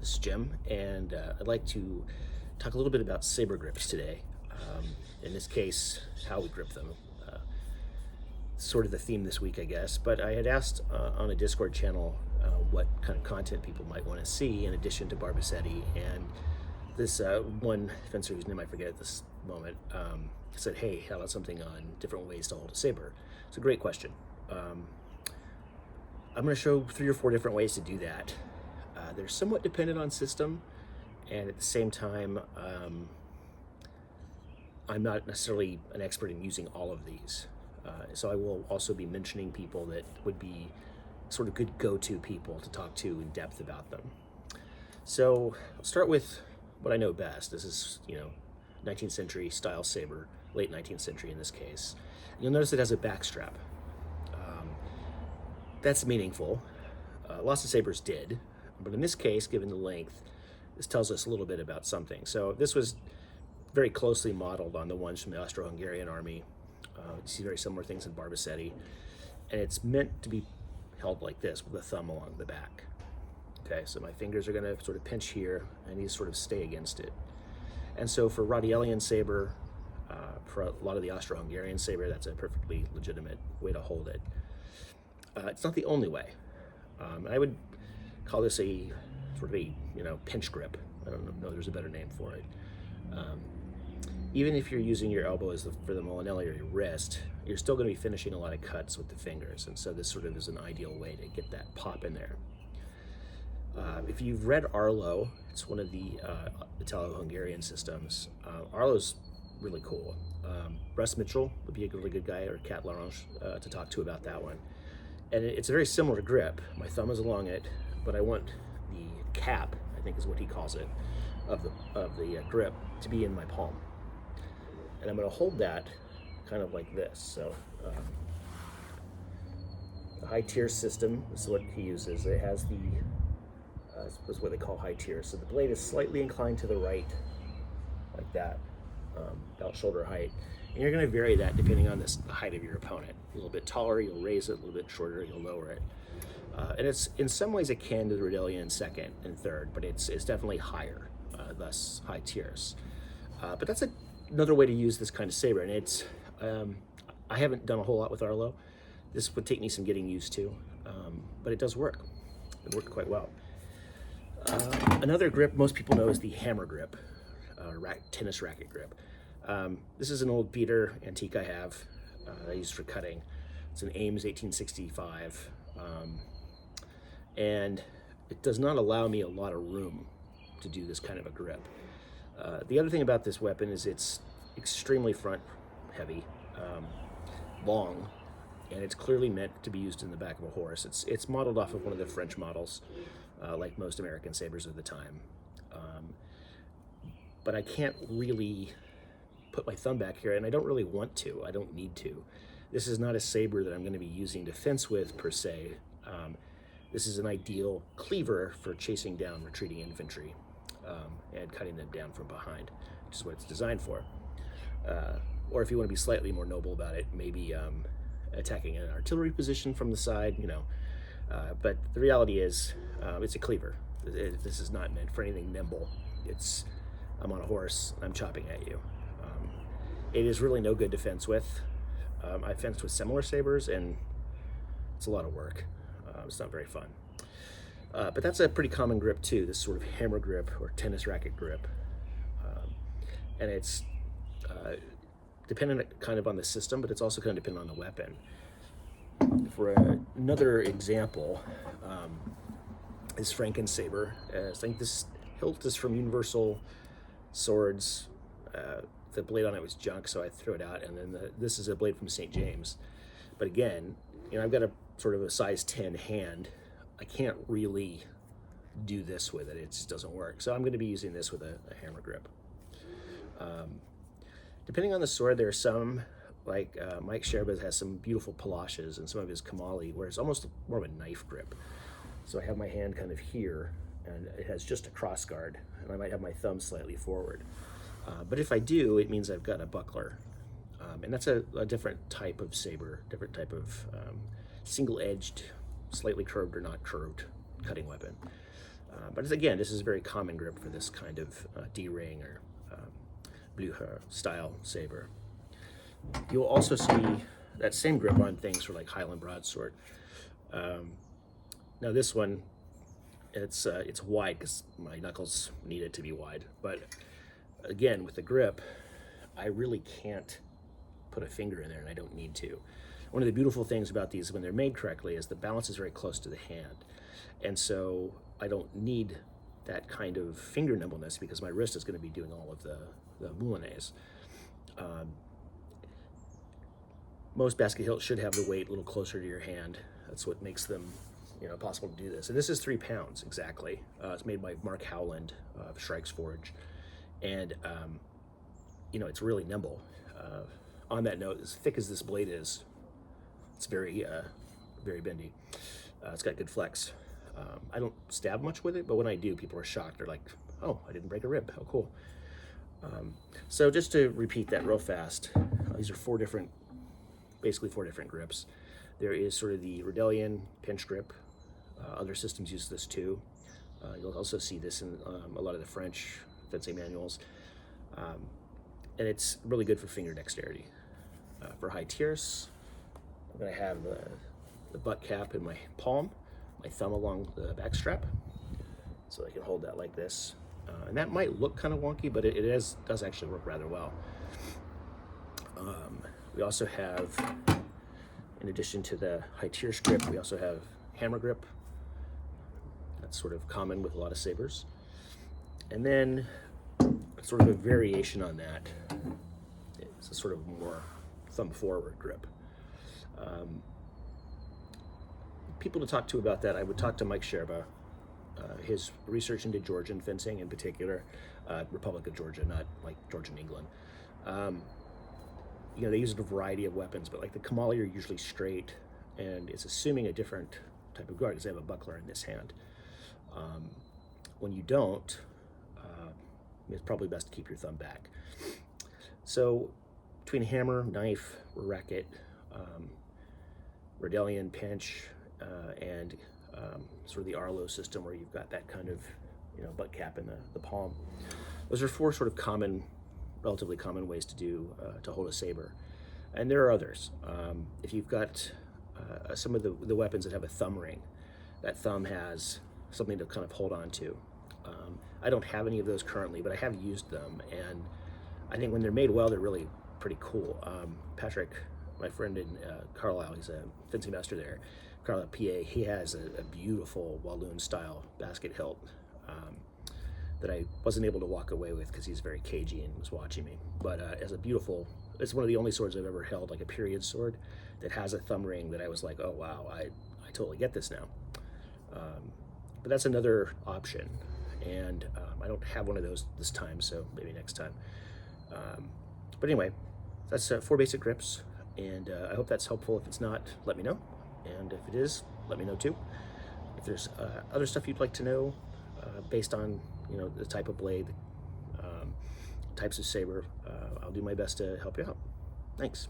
This is Jim, and I'd like to talk a little bit about saber grips today. In this case, how we grip them. Sort of the theme this week, I guess, but I had asked on a Discord channel what kind of content people might want to see in addition to Barbasetti, and this one fencer whose name I forget at this moment said, hey, how about something on different ways to hold a saber? It's a great question. I'm going to show 3 or 4 different ways to do that. They're somewhat dependent on system, and at the same time, I'm not necessarily an expert in using all of these. So I will also be mentioning people that would be sort of good go-to people to talk to in depth about them. So I'll start with what I know best. This is, 19th century style saber, late 19th century in this case. You'll notice it has a back strap. That's meaningful. Lots of sabers did, but in this case, given the length, this tells us a little bit about something. So this was very closely modeled on the ones from the Austro-Hungarian army. You see very similar things in Barbasetti, and it's meant to be held like this with a thumb along the back. Okay, so my fingers are going to sort of pinch here, and these sort of stay against it. And so for Radaellian saber, for a lot of the Austro-Hungarian saber, that's a perfectly legitimate way to hold it. It's not the only way. I would call this a sort of a pinch grip. I don't know there's a better name for it. Even if you're using your elbow for the Molinelli or your wrist, you're still going to be finishing a lot of cuts with the fingers, and so this sort of is an ideal way to get that pop in there. If you've read Arlow, it's one of the Italo-Hungarian systems. Arlow's really cool. Russ Mitchell would be a really good guy, or Cat Larange, to talk to about that one. And it's a very similar grip. My thumb is along it, but I want the cap, I think is what he calls it, of the grip to be in my palm. And I'm going to hold that kind of like this. So the high tierce system is what he uses. It has the is what they call high tierce. So the blade is slightly inclined to the right, like that, about shoulder height. And you're going to vary that depending on the height of your opponent. A little bit taller, you'll raise it. A little bit shorter, you'll lower it. And it's in some ways akin to the Radaellian second and third, but it's definitely higher, thus high tierce. But that's another way to use this kind of saber, and it's I haven't done a whole lot with Arlow. This would take me some getting used to, but it does work. It worked quite well. Another grip most people know is the hammer grip, tennis racket grip. This is an old beater antique I have that I use for cutting. It's an Ames 1865, and it does not allow me a lot of room to do this kind of a grip. The other thing about this weapon is it's extremely front heavy, long, and it's clearly meant to be used in the back of a horse. It's modeled off of one of the French models, like most American sabers of the time. But I can't really put my thumb back here, and I don't really want to. I don't need to. This is not a saber that I'm going to be using to fence with per se. This is an ideal cleaver for chasing down retreating infantry and cutting them down from behind, which is what it's designed for. Or if you want to be slightly more noble about it, maybe attacking an artillery position from the side, But the reality is, it's a cleaver. This is not meant for anything nimble. I'm on a horse, I'm chopping at you. It is really no good to fence with. I fenced with similar sabers, and it's a lot of work. It's not very fun. But that's a pretty common grip too, this sort of hammer grip or tennis racket grip. And it's dependent kind of on the system, but it's also kind of dependent on the weapon. For another example, is Franken's saber. I think this hilt is from Universal Swords. The blade on it was junk, so I threw it out, and then this is a blade from St. James. But again, I've got a sort of a size 10 hand. I can't really do this with it. It just doesn't work. So I'm going to be using this with a hammer grip. Depending on the sword, there are some, like Mike Sherbaz has some beautiful palashes, and some of his khmali, where it's almost more of a knife grip. So I have my hand kind of here, and it has just a cross guard, and I might have my thumb slightly forward. But if I do, it means I've got a buckler. And that's a different type of saber, different type of single-edged, slightly curved or not curved cutting weapon. But again, this is a very common grip for this kind of D-ring or Blücher style saber. You'll also see that same grip on things for like Highland broadsword. Now this one, it's wide because my knuckles need it to be wide. But again, with the grip, I really can't put a finger in there, and I don't need to. One of the beautiful things about these when they're made correctly is the balance is very close to the hand. And so I don't need that kind of finger nimbleness because my wrist is going to be doing all of the moulinaise. Most basket hilts should have the weight a little closer to your hand. That's what makes them, possible to do this. And this is 3 pounds exactly. It's made by Mark Howland of Shrike's Forge, and it's really nimble. On that note, as thick as this blade is, it's very, very bendy. It's got good flex. I don't stab much with it, but when I do, people are shocked. They're like, "Oh, I didn't break a rib. How cool!" So just to repeat that real fast, these are basically four different grips. There is sort of the Radaellian pinch grip. Other systems use this too. You'll also see this in a lot of the French fencing manuals. And it's really good for finger dexterity. For high tierce, I'm going to have the butt cap in my palm, my thumb along the back strap, so I can hold that like this. And that might look kind of wonky, but it does actually work rather well. We also have, in addition to the high tierce grip, we also have hammer grip. That's sort of common with a lot of sabers. And then sort of a variation on that, it's a sort of more thumb forward grip. People to talk to about that, I would talk to Mike Sherba. His research into Georgian fencing in particular, Republic of Georgia, not like Georgian England. They use a variety of weapons, but like the khmali are usually straight, and it's assuming a different type of guard because they have a buckler in this hand. When you don't, it's probably best to keep your thumb back. So between hammer, knife, racquet, Radaellian pinch, and sort of the Arlow system where you've got that kind of butt cap in the palm, those are four sort of relatively common ways to hold a saber. And there are others. If you've got some of the weapons that have a thumb ring, that thumb has something to kind of hold on to. I don't have any of those currently, but I have used them, and I think when they're made well, they're really pretty cool. Patrick, my friend in Carlisle, he's a fencing master there, Carlisle, PA, he has a beautiful Walloon style basket hilt that I wasn't able to walk away with because he's very cagey and was watching me. But it's one of the only swords I've ever held, like a period sword, that has a thumb ring that I was like, oh wow, I totally get this now. But that's another option, and I don't have one of those this time, so maybe next time. But anyway, that's 4 basic grips, and I hope that's helpful. If it's not, let me know, and if it is, let me know too. If there's other stuff you'd like to know based on the type of blade, types of saber, I'll do my best to help you out. Thanks.